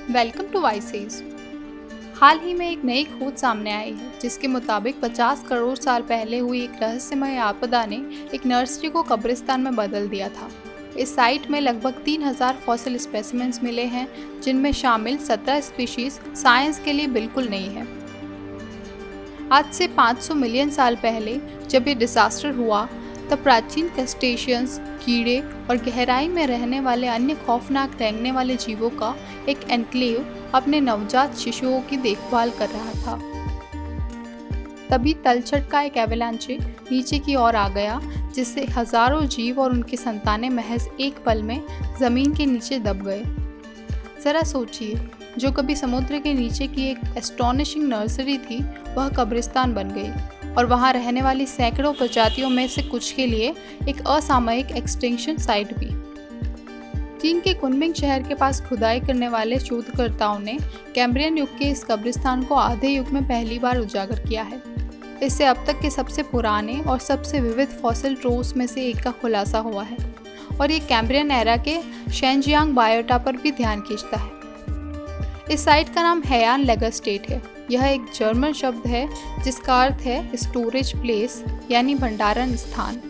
Welcome to voices. हाल ही में एक नई खोज सामने आई है जिसके मुताबिक 50 करोड़ साल पहले हुई एक रहस्यमय आपदा ने एक नर्सरी को कब्रिस्तान में बदल दिया था। इस साइट में लगभग 3000 फॉसिल स्पेसिमेंट्स मिले हैं, जिनमें शामिल 17 स्पीशीज साइंस के लिए बिल्कुल नई है। आज से 500 मिलियन साल पहले जब ये डिजास्टर हुआ तब प्राचीन क्रस्टेशियंस, कीड़े और गहराई में रहने वाले अन्य खौफनाक रेंगने वाले जीवों का एक एन्क्लेव अपने नवजात शिशुओं की देखभाल कर रहा था। तभी तलछट का एक एवलांचे नीचे की ओर आ गया, जिससे हजारों जीव और उनकी संतानें महज एक पल में जमीन के नीचे दब गए। जरा सोचिए, जो कभी समुद्र के नीचे की एक एस्टोनिशिंग नर्सरी थी, वह कब्रिस्तान बन गई और वहां रहने वाली सैकड़ों प्रजातियों में से कुछ के लिए एक असामयिक एक्सटिंक्शन साइट भी। चीन के कुनमिंग शहर के पास खुदाई करने वाले शोधकर्ताओं ने कैम्ब्रियन युग के इस कब्रिस्तान को आधे युग में पहली बार उजागर किया है। इससे अब तक के सबसे पुराने और सबसे विविध फॉसिल ट्रोव्स में से एक का खुलासा हुआ है और ये कैम्ब्रियन एरा के शेनजियांग बायोटा पर भी ध्यान खींचता है। इस साइट का नाम हैयान लेगरस्टेट है। यह एक जर्मन शब्द है जिसका अर्थ है स्टोरेज प्लेस, यानी भंडारण स्थान।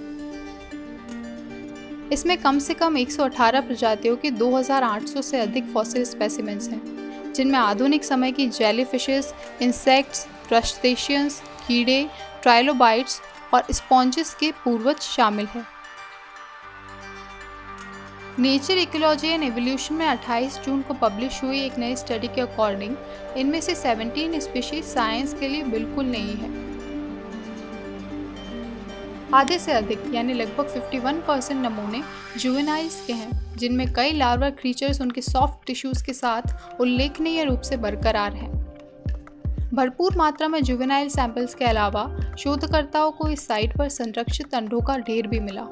इसमें कम से कम 118 प्रजातियों के 2800 से अधिक फॉसिल स्पेसिमेंट्स हैं, जिनमें आधुनिक समय की जेलीफिशेस, इंसेक्ट्स, क्रस्टेशियंस, कीड़े, ट्राइलोबाइट्स और स्पॉन्जेस के पूर्वज शामिल हैं। नेचर इकोलॉजी एंड एवोल्यूशन में 28 जून को पब्लिश हुई एक नई स्टडी के अकॉर्डिंग इनमें से 17 स्पीशीज साइंस के लिए बिल्कुल नई है। आधे से अधिक यानी लगभग 51% नमूने जुवेनाइल्स के हैं, जिनमें कई लार्वा क्रीचर्स उनके सॉफ्ट टिश्यूज के साथ उल्लेखनीय रूप से बरकरार हैं। भरपूर मात्रा में जुवेनाइल सैंपल्स के अलावा शोधकर्ताओं को इस साइट पर संरक्षित अंडों का ढेर भी मिला।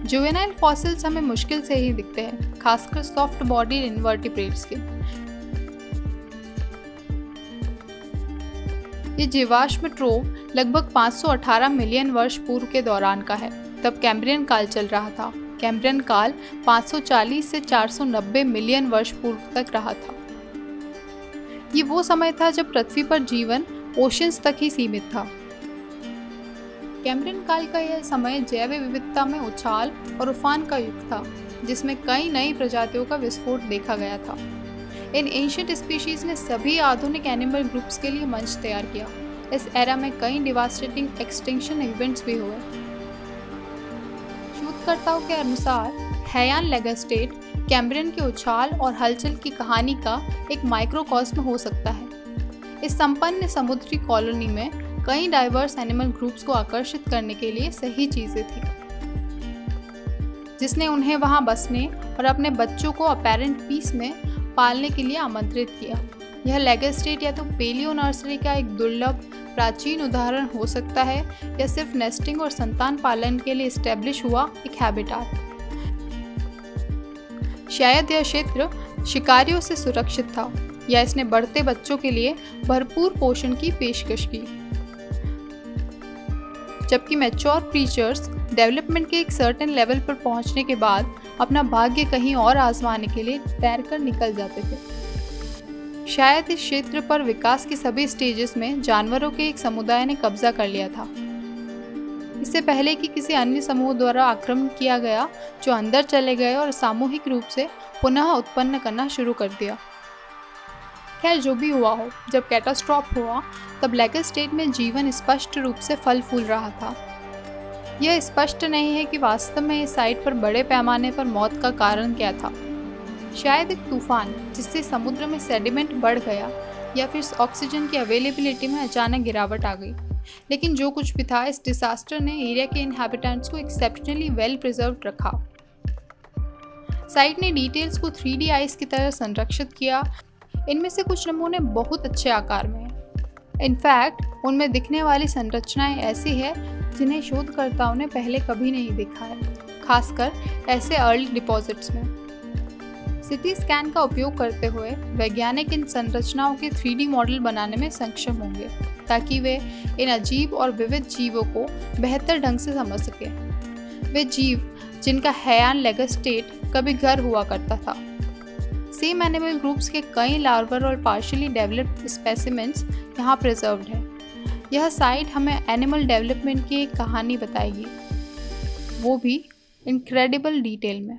जुवेनाइल फॉसिल्स हमें मुश्किल से ही दिखते हैं, खासकर सॉफ्ट बॉडीड इनवर्टिब्रेट्स के। ये जीवाश्म ट्रोव लगभग 518 मिलियन वर्ष पूर्व के दौरान का है। तब कैम्ब्रियन काल चल रहा था। कैम्ब्रियन काल 540 से 490 मिलियन वर्ष पूर्व तक रहा था। ये वो समय था जब पृथ्वी पर जीवन ओशंस तक ही सीमित था। कैम्ब्रियन काल का यह समय जैव विविधता में उछाल और उफान का युग था, जिसमें कई नई प्रजातियों का विस्फोट देखा गया था। इन एंशिएंट स्पीशीज ने सभी आधुनिक एनिमल ग्रुप्स के लिए मंच तैयार किया। इस एरा में कई डिवास्टेटिंग एक्सटिंक्शन इवेंट्स भी हुए। शोधकर्ताओं के अनुसार हैयान लेगरस्टेट कैम्ब्रियन के उछाल और हलचल की कहानी का एक माइक्रोकॉस्म हो सकता है। इस संपन्न समुद्री कॉलोनी में कई डाइवर्स एनिमल ग्रुप्स को आकर्षित करने के लिए सही चीजें थी, जिसने उन्हें वहां बसने और अपने बच्चों को अपैरेंट पीस में पालने के लिए आमंत्रित किया। यह लेगरस्टेट या तो पेलियो नर्सरी का एक दुर्लभ प्राचीन उदाहरण हो सकता है या सिर्फ नेस्टिंग और संतान पालन के लिए एस्टेब्लिश हुआ एक हैबिटाट। शायद यह क्षेत्र शिकारियों से सुरक्षित था या इसने बढ़ते बच्चों के लिए भरपूर पोषण की पेशकश की, जबकि मैच्योर क्रीचर्स डेवलपमेंट के एक सर्टेन लेवल पर पहुंचने के बाद अपना भाग्य कहीं और आजमाने के लिए तैरकर निकल जाते थे। शायद इस क्षेत्र पर विकास के सभी स्टेजेस में जानवरों के एक समुदाय ने कब्जा कर लिया था, इससे पहले कि किसी अन्य समूह द्वारा आक्रमण किया गया, जो अंदर चले गए और सामूहिक रूप से पुनः उत्पन्न करना शुरू कर दिया। खैर, जो भी हुआ हो, जब कैटास्ट्रॉफ हुआ तब लेगरस्टेट में जीवन स्पष्ट रूप से फल फूल रहा था। यह स्पष्ट नहीं है कि वास्तव में इस साइट पर बड़े पैमाने पर मौत का कारण क्या था। शायद एक तूफान जिससे समुद्र में सेडिमेंट बढ़ गया, या फिर ऑक्सीजन की अवेलेबिलिटी में अचानक गिरावट आ गई। लेकिन जो कुछ भी था, इस डिजास्टर ने एरिया के इनहैबिटेंट्स को एक्सेप्शनली वेल प्रिजर्व्ड रखा। साइट ने डिटेल्स को 3D आइस की तरह संरक्षित किया। इनमें से कुछ नमूने बहुत अच्छे आकार में हैं। इनफैक्ट उनमें दिखने वाली संरचनाएं ऐसी है जिन्हें शोधकर्ताओं ने पहले कभी नहीं देखा है, खासकर ऐसे अर्ली डिपॉजिट्स में। सिटी स्कैन का उपयोग करते हुए वैज्ञानिक इन संरचनाओं के 3D मॉडल बनाने में सक्षम होंगे, ताकि वे इन अजीब और विविध जीवों को बेहतर ढंग से समझ सकें। वे जीव जिनका हैयान लेगरस्टेट कभी घर हुआ करता था। सेम एनिमल ग्रुप्स के कई लार्वर और पार्शियली डेवलप्ड स्पेसिमेंट्स यहाँ प्रिजर्व्ड है। यह साइट हमें एनिमल डेवलपमेंट की एक कहानी बताएगी, वो भी इनक्रेडिबल डिटेल में।